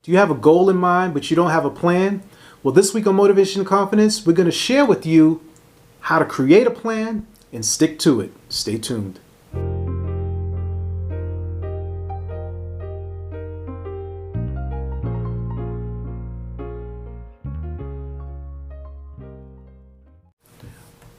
Do you have a goal in mind, but you don't have a plan? Well, this week on Motivation and Confidence, we're going to share with you how to create a plan and stick to it. Stay tuned.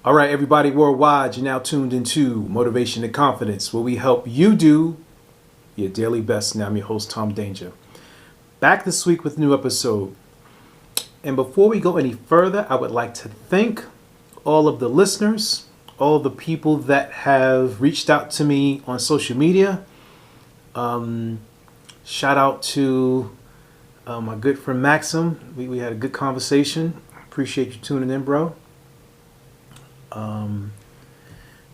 All right, everybody worldwide, you're now tuned into Motivation and Confidence, where we help you do your daily best. Now I'm your host, Tom Danger. Back this week with a new episode. And before we go any further, I would like to thank all of the listeners, all of the people that have reached out to me on social media. Shout out to my good friend Maxim. We had a good conversation. Appreciate you tuning in, bro.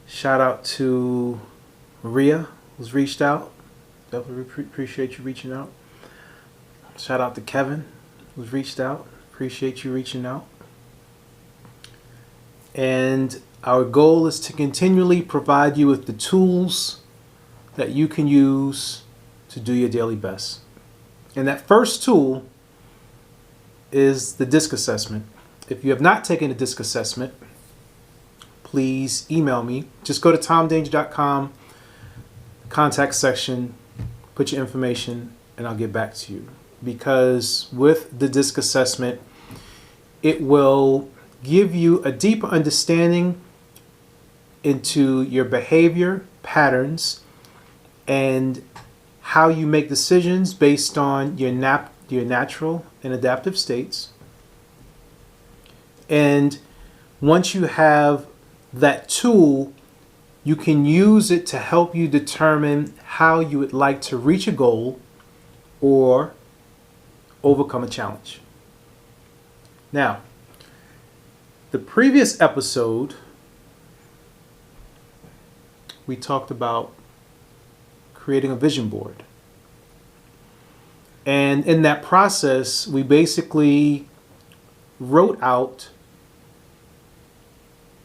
Shout out to Maria, who's reached out. Definitely appreciate you reaching out. Shout out to Kevin, who's reached out. Appreciate you reaching out. And our goal is to continually provide you with the tools that you can use to do your daily best. And that first tool is the DISC assessment. If you have not taken a DISC assessment, please email me. Just go to tomdanger.com, contact section, put your information, and I'll get back to you. Because with the DISC assessment, it will give you a deeper understanding into your behavior patterns and how you make decisions based on your natural and adaptive states. And once you have that tool, you can use it to help you determine how you would like to reach a goal or overcome a challenge. Now, the previous episode, we talked about creating a vision board. And in that process, we basically wrote out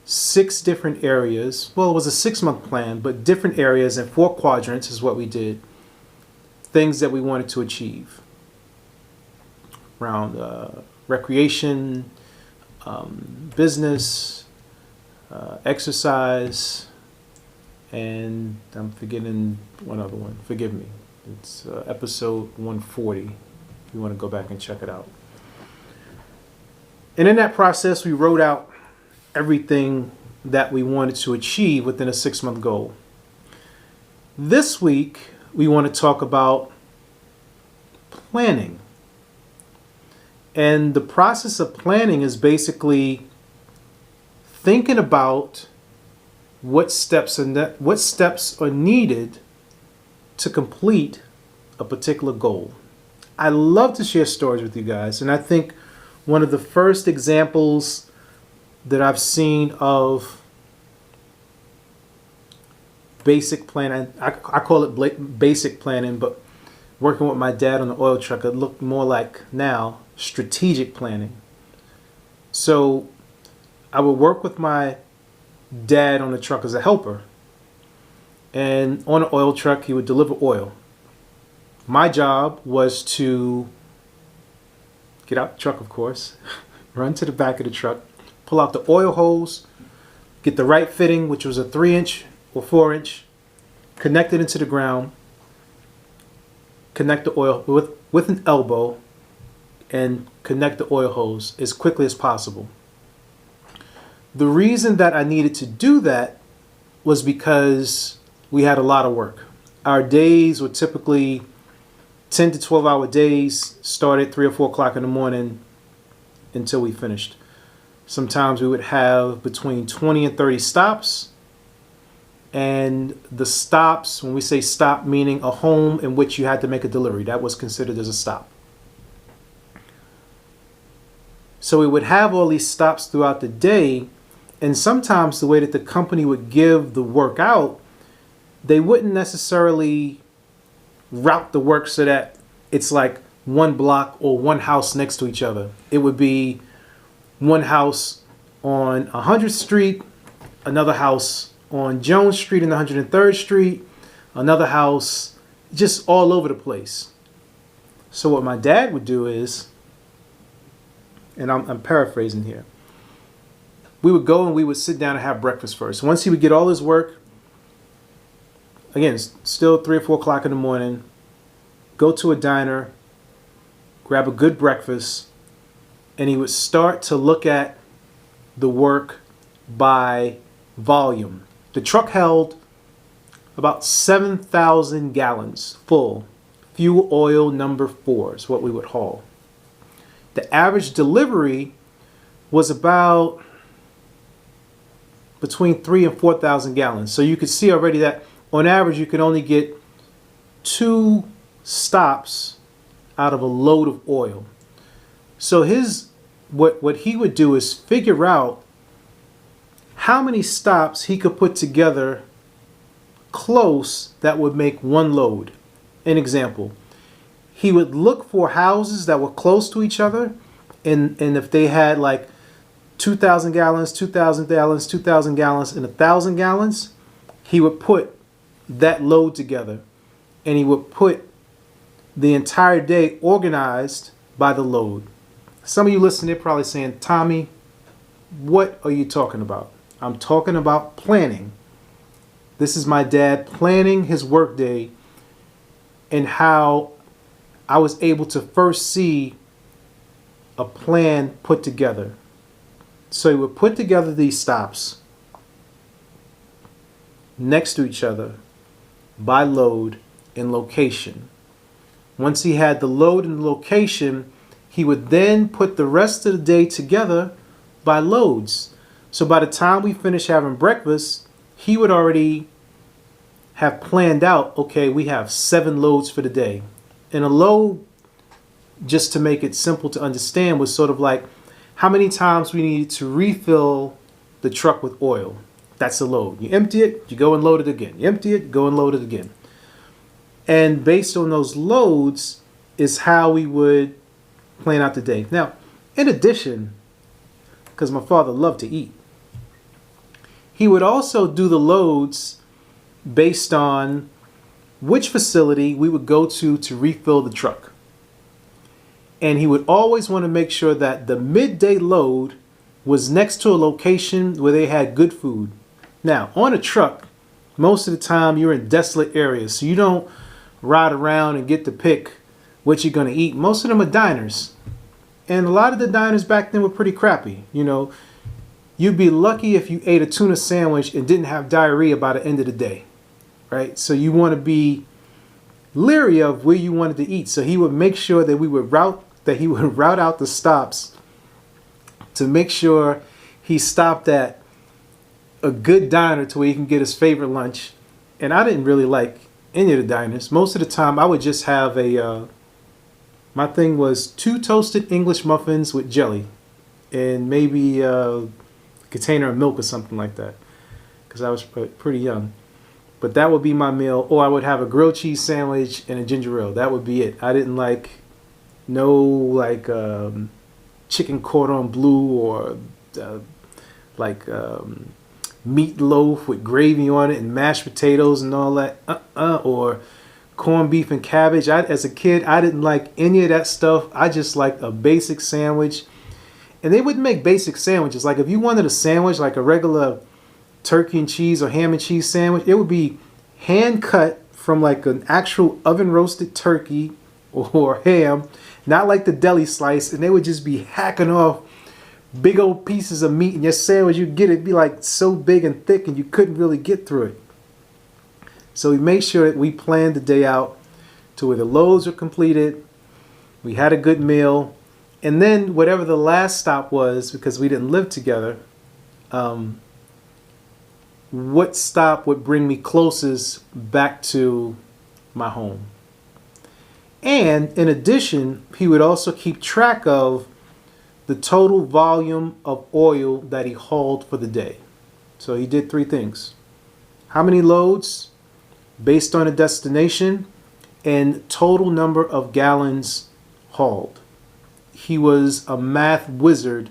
6 different areas. Well, it was a 6-month plan, but different areas in 4 quadrants is what we did. Things that we wanted to achieve around recreation, business, exercise, and I'm forgetting one other one. Forgive me. It's episode 140. If you want to go back and check it out. And in that process, we wrote out everything that we wanted to achieve within a 6-month goal. This week, we want to talk about planning. And the process of planning is basically thinking about what steps are needed to complete a particular goal. I love to share stories with you guys, and I think one of the first examples that I've seen of basic planning, I call it basic planning, but working with my dad on the oil truck, it looked more like now strategic planning. So I would work with my dad on the truck as a helper, and on the oil truck he would deliver oil. My job was to get out the truck, of course, run to the back of the truck, pull out the oil hose, get the right fitting, which was a 3-inch or 4-inch, connect it into the ground, connect the oil with an elbow, and connect the oil hose as quickly as possible. The reason that I needed to do that was because we had a lot of work. Our days were typically 10 to 12 hour days, started 3 or 4 o'clock in the morning until we finished. Sometimes we would have between 20 and 30 stops. And the stops, when we say stop, meaning a home in which you had to make a delivery, that was considered as a stop. So we would have all these stops throughout the day, and sometimes the way that the company would give the work out, they wouldn't necessarily route the work so that it's like one block or one house next to each other. It would be one house on 100th Street, another house on Jones Street and 103rd Street, another house just all over the place. So what my dad would do is, and I'm paraphrasing here, we would go and we would sit down and have breakfast first. Once he would get all his work, again, it's still 3 or 4 o'clock in the morning, go to a diner, grab a good breakfast, and he would start to look at the work by volume. The truck held about 7,000 gallons full. Fuel oil number 4 is what we would haul. The average delivery was about between 3,000 and 4,000 gallons. So you could see already that on average you could only get 2 stops out of a load of oil. So what he would do is figure out how many stops he could put together close that would make one load. An example, he would look for houses that were close to each other, and if they had like 2,000 gallons, 2,000 gallons, 2,000 gallons, and 1,000 gallons, he would put that load together, and he would put the entire day organized by the load. Some of you listening, they're probably saying, Tommy, what are you talking about? I'm talking about planning. This is my dad planning his workday and how I was able to first see a plan put together. So he would put together these stops next to each other by load and location. Once he had the load and the location, he would then put the rest of the day together by loads. So by the time we finished having breakfast, he would already have planned out, okay, we have 7 loads for the day. And a load, just to make it simple to understand, was sort of like how many times we needed to refill the truck with oil. That's a load. You empty it, you go and load it again. You empty it, go and load it again. And based on those loads is how we would plan out the day. Now, in addition, because my father loved to eat, he would also do the loads based on which facility we would go to refill the truck. And he would always want to make sure that the midday load was next to a location where they had good food. Now, on a truck, most of the time you're in desolate areas, so you don't ride around and get to pick what you're going to eat. Most of them are diners. And a lot of the diners back then were pretty crappy. You know, you'd be lucky if you ate a tuna sandwich and didn't have diarrhea by the end of the day, right? So you want to be leery of where you wanted to eat. So he would make sure that he would route out the stops to make sure he stopped at a good diner to where he can get his favorite lunch. And I didn't really like any of the diners. Most of the time I would just have my thing was 2 toasted English muffins with jelly and maybe a container of milk or something like that, because I was pretty young. But that would be my meal. Or I would have a grilled cheese sandwich and a ginger ale. That would be it. I didn't like chicken cordon bleu or meatloaf with gravy on it and mashed potatoes and all that. Or corned beef and cabbage. As a kid, I didn't like any of that stuff. I just liked a basic sandwich. And they wouldn't make basic sandwiches. Like if you wanted a sandwich, like a regular turkey and cheese or ham and cheese sandwich, it would be hand cut from like an actual oven roasted turkey or ham, not like the deli slice, and they would just be hacking off big old pieces of meat in your sandwich. You'd get it be like so big and thick and you couldn't really get through it. So we made sure that we planned the day out to where the loads were completed, we had a good meal, and then whatever the last stop was, because we didn't live together, what stop would bring me closest back to my home. And in addition, he would also keep track of the total volume of oil that he hauled for the day. So he did 3 things. How many loads based on a destination and total number of gallons hauled. He was a math wizard,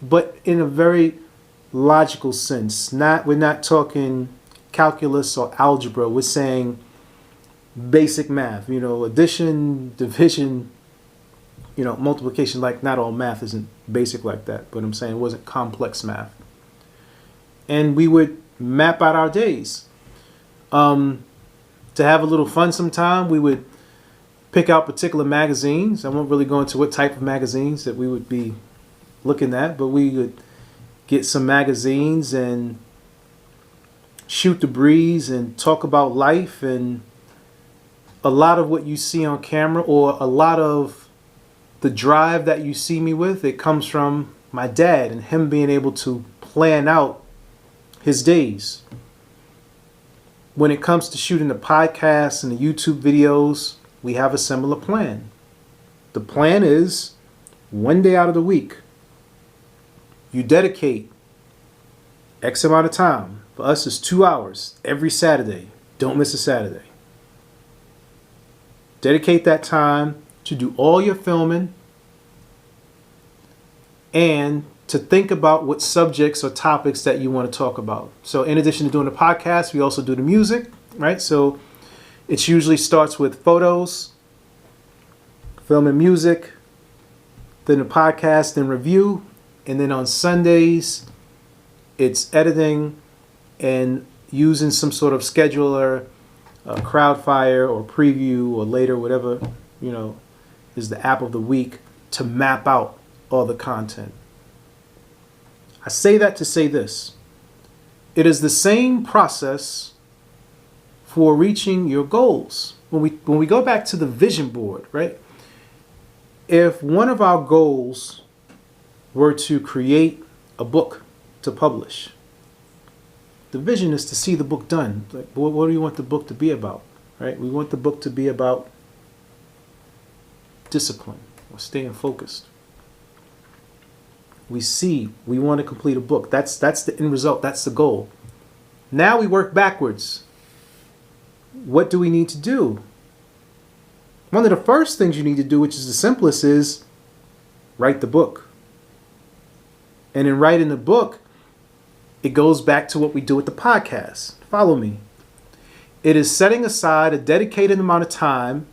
but in a very logical sense. We're not talking calculus or algebra. We're saying basic math, addition, division, multiplication. Like, not all math isn't basic like that, but I'm saying it wasn't complex math. And we would map out our days. To have a little fun sometime, we would pick out particular magazines. I won't really go into what type of magazines that we would be looking at, but we would get some magazines and shoot the breeze and talk about life. And a lot of what you see on camera, or a lot of the drive that you see me with, it comes from my dad and him being able to plan out his days. When it comes to shooting the podcasts and the YouTube videos, we have a similar plan. The plan is one day out of the week, you dedicate X amount of time. For us, it's 2 hours every Saturday. Don't miss a Saturday. Dedicate that time to do all your filming and to think about what subjects or topics that you want to talk about. So in addition to doing the podcast, we also do the music, right? So it usually starts with photos, filming music, then the podcast, then review. And then on Sundays, it's editing and using some sort of scheduler, Crowdfire or Preview or Later, whatever, is the app of the week, to map out all the content. I say that to say this. It is the same process for reaching your goals. When we go back to the vision board, right? If one of our goals were to create a book to publish, the vision is to see the book done. Like, what do you want the book to be about, right? We want the book to be about discipline or staying focused. We want to complete a book. That's the end result. That's the goal. Now we work backwards. What do we need to do? One of the first things you need to do, which is the simplest, is write the book. And in writing the book, it goes back to what we do with the podcast. Follow me. It is setting aside a dedicated amount of time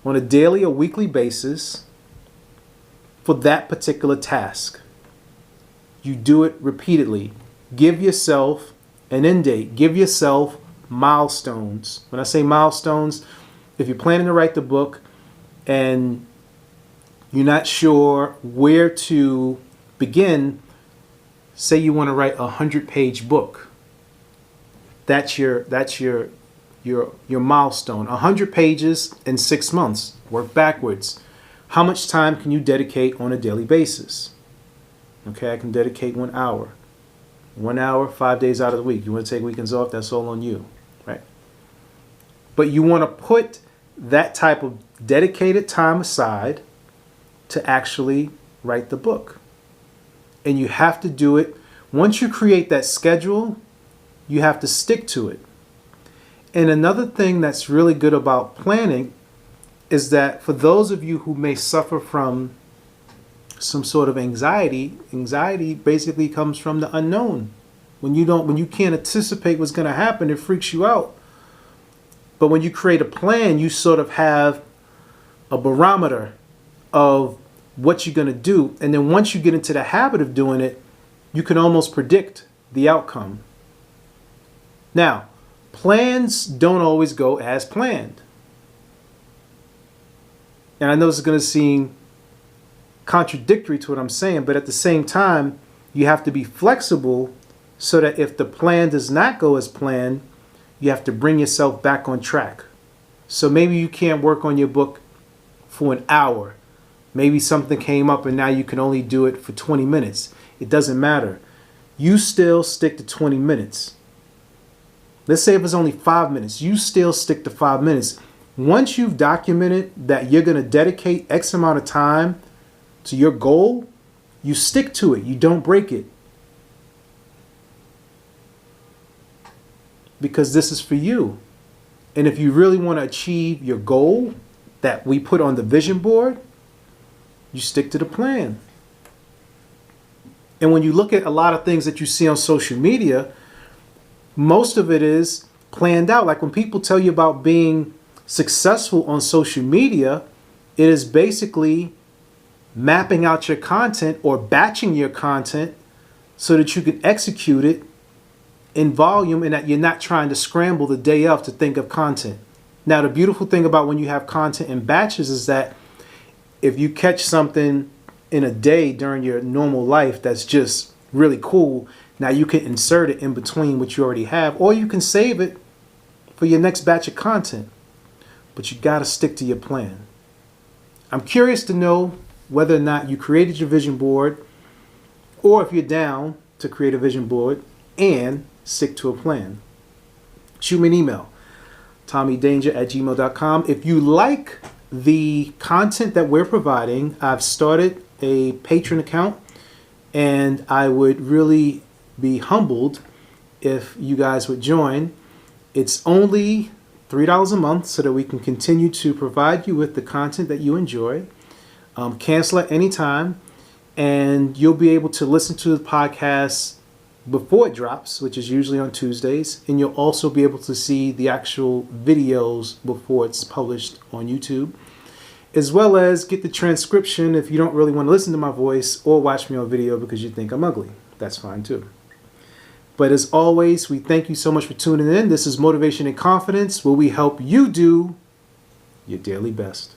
on a daily or weekly basis for that particular task. You do it repeatedly. Give yourself an end date. Give yourself milestones. When I say milestones, if you're planning to write the book and you're not sure where to begin, say you want to write a 100-page book. That's your milestone. 100 pages in 6 months. Work backwards. How much time can you dedicate on a daily basis? Okay, I can dedicate 1 hour. 1 hour, 5 days out of the week. You want to take weekends off, that's all on you, right? But you want to put that type of dedicated time aside to actually write the book. And you have to do it. Once you create that schedule, you have to stick to it. And another thing that's really good about planning is that for those of you who may suffer from some sort of anxiety basically comes from the unknown. When you can't anticipate what's going to happen, it freaks you out. But when you create a plan, you sort of have a barometer of what you're going to do. And then once you get into the habit of doing it, you can almost predict the outcome. Now, plans don't always go as planned. And I know this is going to seem contradictory to what I'm saying, but at the same time, you have to be flexible so that if the plan does not go as planned, you have to bring yourself back on track. So maybe you can't work on your book for an hour. Maybe something came up and now you can only do it for 20 minutes. It doesn't matter. You still stick to 20 minutes. Let's say if it's only 5 minutes, you still stick to 5 minutes. Once you've documented that you're going to dedicate X amount of time to your goal, you stick to it. You don't break it. Because this is for you. And if you really want to achieve your goal that we put on the vision board, you stick to the plan. And when you look at a lot of things that you see on social media, most of it is planned out. Like when people tell you about being successful on social media, it is basically mapping out your content or batching your content so that you can execute it in volume and that you're not trying to scramble the day of to think of content. Now, the beautiful thing about when you have content in batches is that if you catch something in a day during your normal life that's just really cool, now you can insert it in between what you already have, or you can save it for your next batch of content. But you got to stick to your plan. I'm curious to know whether or not you created your vision board, or if you're down to create a vision board and stick to a plan. Shoot me an email, tommydanger@gmail.com. If you like the content that we're providing, I've started a Patreon account, and I would really be humbled if you guys would join. It's only $3 a month so that we can continue to provide you with the content that you enjoy. Cancel at any time, and you'll be able to listen to the podcast before it drops, which is usually on Tuesdays, and you'll also be able to see the actual videos before it's published on YouTube, as well as get the transcription if you don't really want to listen to my voice or watch me on video because you think I'm ugly. That's fine too. But as always, we thank you so much for tuning in. This is Motivation and Confidence, where we help you do your daily best.